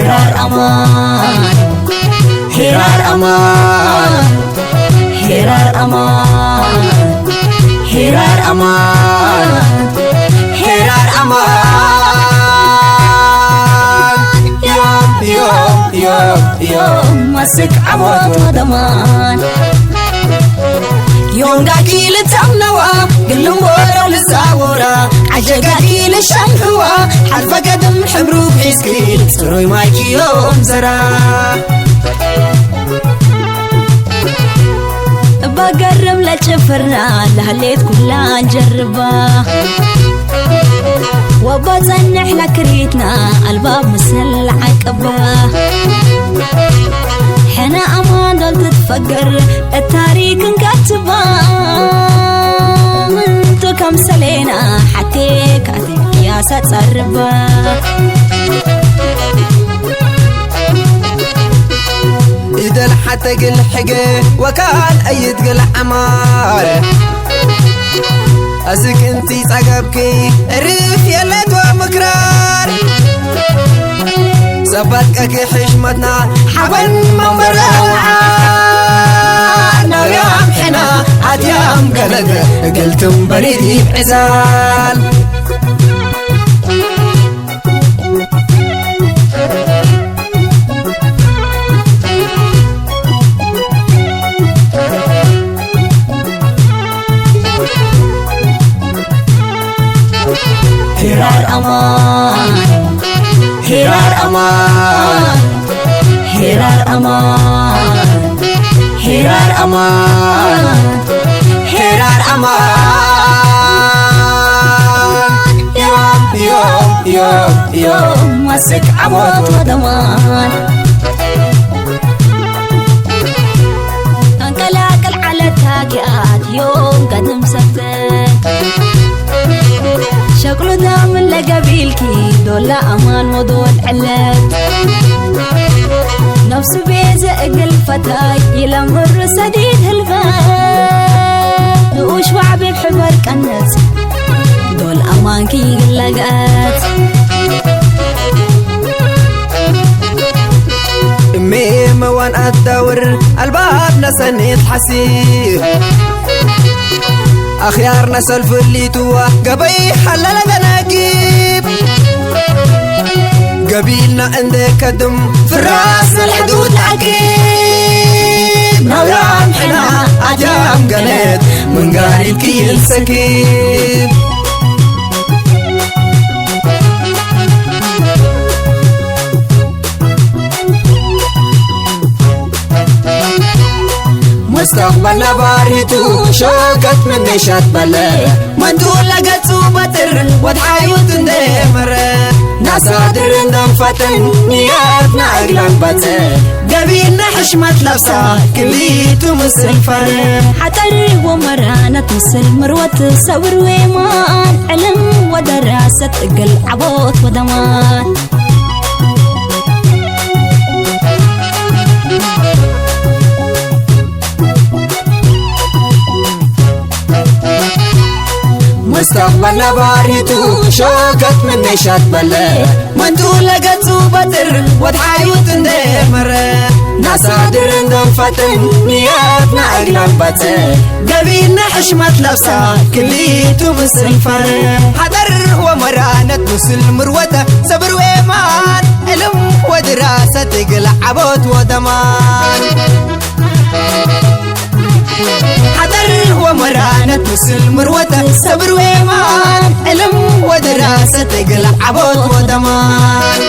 هرار أمان هرار أمان هرار أمان هرار أمان هرار أمان يوم يوم يوم يوم مسك عبود ودمان يوم قاكي لتمنوا قلن ورا للزاورة عجقاكي للشنحوا حرفة قدم حمرو بحسكي سروي مايكي يوم زرا بقرب لتشفرنا لهالليت كلها نجربا وبزنح لكريتنا الباب مسل عقبا حنا أمان دول تتفقر التاريخ نكتبا انتو كم سلينا حكيك عتك يا ستسربا إذا حتى قل حقي وكان أيد قل عمار أزك انتي تعقبكي ريف يلد ومكرار سبتك حشمتنا حبن منبرا وعانا يا محنا عاد يا مقلد قلتم بريدي بعزال هرار أمان هرار أمان هرار أمان هرار أمان هرار أمان يوم يوم يوم يوم مسك عبود ودمان انقلاقل على التاقيات يوم قدم سفتك شكله دام لقبيلكي دولا أمان ودول علت نفس بيزق الفتاي يلمر سديد هالفات وش وعبي بحبر كنت دول أمان كي لقات ميم وان أدور الباب نسنيت حسيب أخيارنا سلف اللي توا قبي حلل دناقيب قبيلنا عندك دم في الراس الحدود عقيب نويام حنا عجام قلت من قاري الكيل سكيب مستقبلنا باريتو شوكت من نشات بلا منتو لقتو بطر ودحايوت اندمر ناسادر اندم فتن نياتنا اقلان بطر قبيلنا حشمت لبسا كليتو مسل فرم حتر ومرانة مسل مروت صبر ويمان علم ودراسة اقل عبوت ودمان مستقبلنا باريتو شوكت من نشات بلا منتو لقتو بطر ودحايوت اندمر ناسادر اندم فتن نياتنا اقلان بطر قبيلنا حشمت لبسا كليتو مسل فرم حضر ومرانة مسل مروته صبر ويمان علم ودراسة تقلع عبوت ودمان حضر ومرانة مسل مروته صبر ويمان علم ودراسة تقلع عبود ودمان